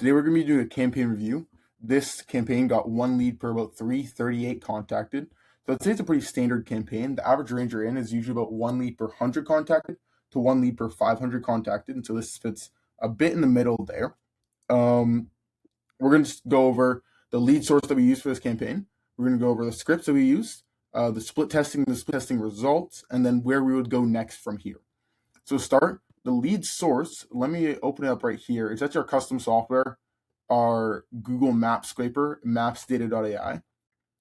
Today we're going to be doing a campaign review. This campaign got one lead per about 338 contacted. So I'd say it's a pretty standard campaign. The average range you're in is usually about one lead per 100 contacted to one lead per 500 contacted. And so this fits a bit in the middle there. We're going to go over the lead source that we use for this campaign. We're going to go over the scripts that we use, the split testing results, and then where we would go next from here. So to start, the lead source, let me open it up right here. It's actually our custom software, our Google Maps scraper, mapsdata.ai. So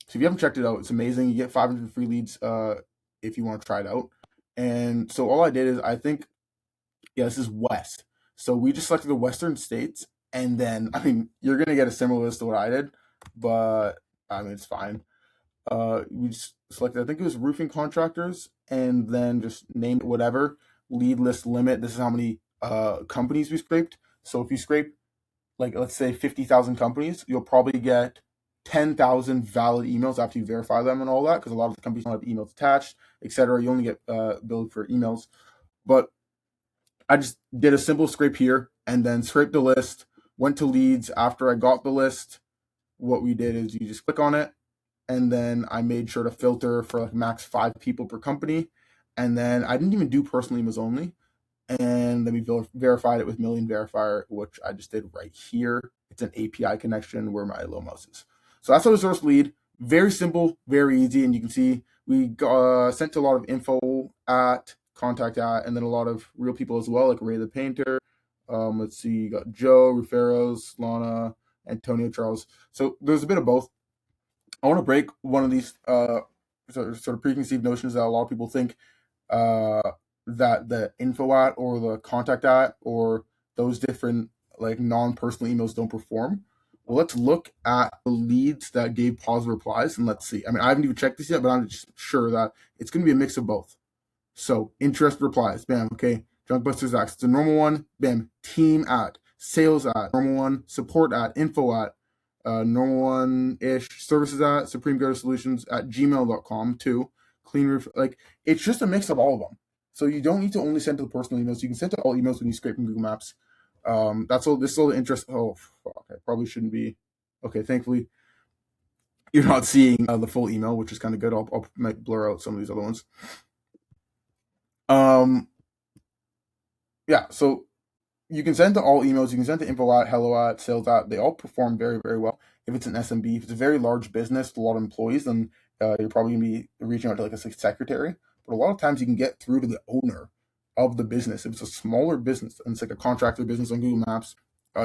if you haven't checked it out, it's amazing. You get 500 free leads if you want to try it out. And so all I did is this is West. So we just selected the Western states. And then, you're going to get a similar list to what I did, but it's fine. We just selected, I think it was roofing contractors, and then just named whatever. Lead list limit. This is how many companies we scraped. So if you scrape, let's say 50,000 companies, you'll probably get 10,000 valid emails after you verify them and all that, because a lot of the companies don't have emails attached, etc. You only get billed for emails. But I just did a simple scrape here and then scraped the list, went to leads. After I got the list, what we did is you just click on it, and then I made sure to filter for max 5 people per company. And then I didn't even do personal emails only. And then we verified it with Million Verifier, which I just did right here. It's an API connection where my little mouse is. So that's how we source lead. Very simple, very easy. And you can see we sent a lot of info at, contact at, and then a lot of real people as well, like Ray the Painter. Let's see, you got Joe, Ruferos, Lana, Antonio, Charles. So there's a bit of both. I want to break one of these sort of preconceived notions that a lot of people think that the info at or the contact at or those different non-personal emails don't perform. Well, let's look at the leads that gave positive replies, and let's see. I haven't even checked this yet, but I'm just sure that it's going to be a mix of both. So interest replies, bam, okay. Junkbusters X, it's a normal one, bam. Team at, sales at, normal one. Support at, info at, normal one-ish. Services at, Supreme Go Solutions at gmail.com too. Clean roof, it's just a mix of all of them. So you don't need to only send to the personal emails. You can send to all emails when you scrape from Google Maps. That's all. This is all the interest. Oh, fuck, I probably shouldn't be. Okay, thankfully you're not seeing the full email, which is kind of good. I'll might blur out some of these other ones. Yeah, so you can send to all emails. You can send to info at, hello at, sales at. They all perform very, very well. If it's an SMB, if it's a very large business, a lot of employees, then you're probably going to be reaching out to a secretary. But a lot of times you can get through to the owner of the business. If it's a smaller business and it's like a contractor business on Google Maps,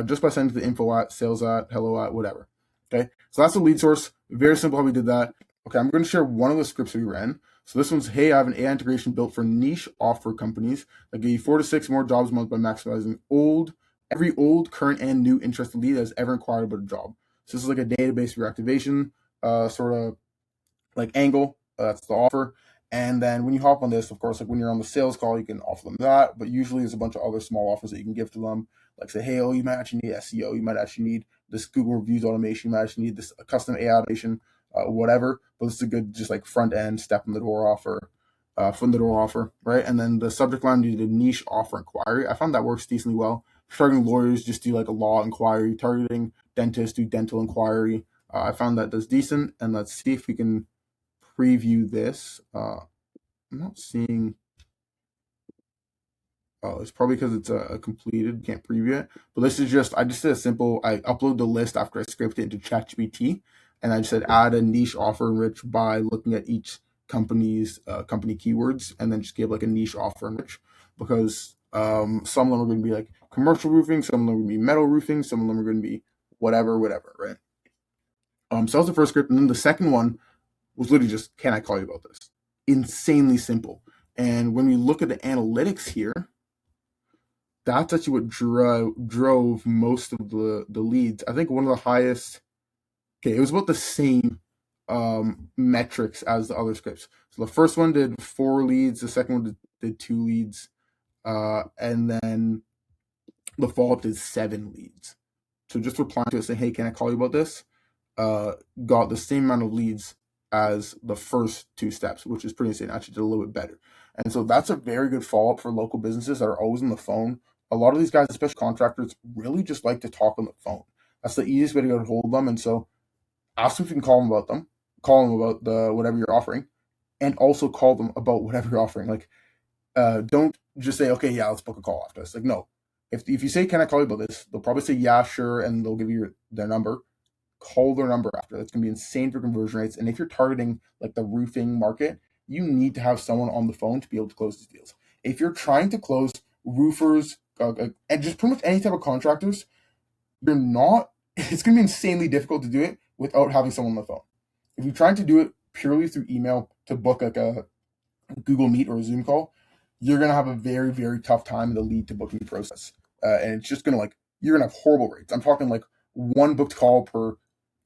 just by sending to the info at, sales at, hello at, whatever. Okay, so that's the lead source. Very simple how we did that. Okay, I'm going to share one of the scripts we ran. So this one's, hey, I have an AI integration built for niche offer companies that give you 4 to 6 more jobs a month by maximizing every old, current, and new interested lead that has ever inquired about a job. So this is like a database reactivation sort of angle. That's the offer. And then when you hop on this, of course, when you're on the sales call, you can offer them that. But usually there's a bunch of other small offers that you can give to them. Like say, hey, you might actually need SEO. You might actually need this Google reviews automation. You might actually need this custom AI automation, whatever. But it's a good just front end step in the door offer, right? And then the subject line, you did niche offer inquiry. I found that works decently well. Targeting lawyers, just do a law inquiry. Targeting dentists, do dental inquiry. I found that does decent. And let's see if we can preview this. I'm not seeing. Oh, it's probably because it's completed. Can't preview it. But this is I just did a simple. I upload the list after I script it into ChatGPT, and I just said add a niche offer enrich by looking at each company's company keywords, and then just give a niche offer enrich, because some of them are going to be commercial roofing, some of them are going to be metal roofing, some of them are going to be whatever, right? So that was the first script, and then the second one was literally just, can I call you about this? Insanely simple. And when we look at the analytics here, that's actually what drove most of the leads. I think one of the highest, it was about the same metrics as the other scripts. So the first one did 4 leads, the second one did 2 leads, and then the follow-up did 7 leads. So just replying to it saying, hey, can I call you about this? Got the same amount of leads as the first 2 steps, which is pretty insane. Actually did a little bit better. And so that's a very good follow-up for local businesses that are always on the phone, a lot of these guys, especially contractors, really just like to talk on the phone. That's the easiest way to get a hold of them. And so ask them if you can call them about the whatever you're offering, and also call them about whatever you're offering. Like, don't just say, okay, yeah, let's book a call after this. Like, no. If you say, can I call you about this? They'll probably say, yeah, sure, and they'll give you their number. Call their number after. That's going to be insane for conversion rates. And if you're targeting like the roofing market, you need to have someone on the phone to be able to close these deals. If you're trying to close roofers and just pretty much any type of contractors, you're not, it's going to be insanely difficult to do it without having someone on the phone. If you're trying to do it purely through email to book like a Google Meet or a Zoom call, you're going to have a very, very tough time in the lead to booking process. And it's just going to like, you're going to have horrible rates. I'm talking like one booked call per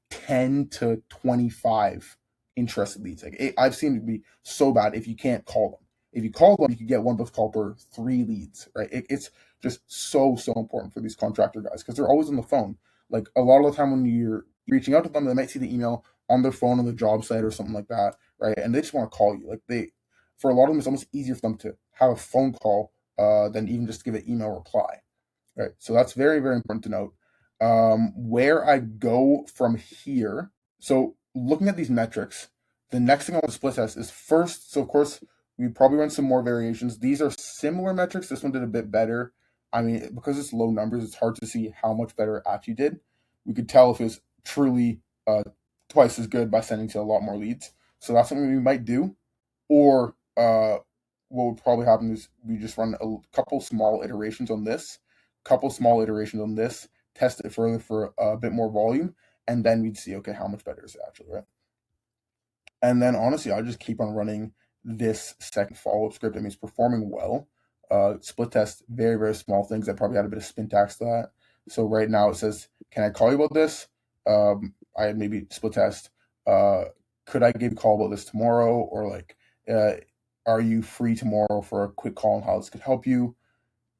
10 to 25 interested leads. Like I've seen it be so bad if you can't call them. If you call them, you can get one booked call per 3 leads, right? It's just so important for these contractor guys because they're always on the phone. Like a lot of the time when you're reaching out to them, they might see the email on their phone on the job site or something like that, right? And they just want to call you. Like for a lot of them, it's almost easier for them to have a phone call than even just give an email reply. Right. So that's very, very important to note. Where I go from here. So looking at these metrics, the next thing I want to split test is first. So of course, we probably run some more variations. These are similar metrics. This one did a bit better. I mean, because it's low numbers, it's hard to see how much better it actually did. We could tell if it was truly twice as good by sending to a lot more leads. So that's something we might do. Or what would probably happen is we just run a couple small iterations on this, test it further for a bit more volume, and then we'd see, okay, how much better is it actually, right? And then honestly, I'll just keep on running this second follow-up script. I mean, it's performing well. Split test, very, very small things. I probably had a bit of syntax to that. So right now it says, can I call you about this? I had maybe split test. Could I give you a call about this tomorrow? Or like, uh, are you free tomorrow for a quick call on how this could help you?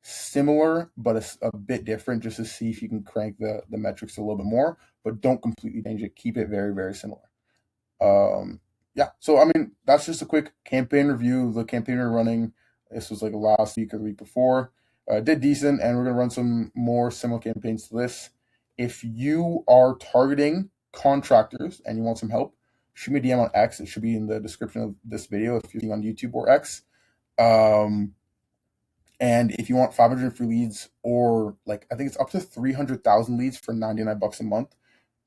Similar, but a bit different just to see if you can crank the metrics a little bit more, but don't completely change it. Keep it very, very similar. Yeah, so I mean, that's just a quick campaign review of the campaign we're running. This was like last week or the week before. Did decent, and we're going to run some more similar campaigns to this. If you are targeting contractors and you want some help, shoot me a DM on X. It should be in the description of this video if you're on YouTube or X. And if you want 500 free leads, or like I think it's up to 300,000 leads for $99 a month,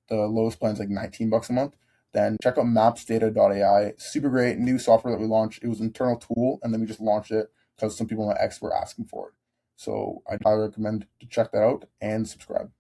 the lowest plan is like $19 a month, then check out mapsdata.ai. Super great new software that we launched. It was an internal tool, and then we just launched it because some people on X were asking for it. So I'd highly recommend to check that out and subscribe.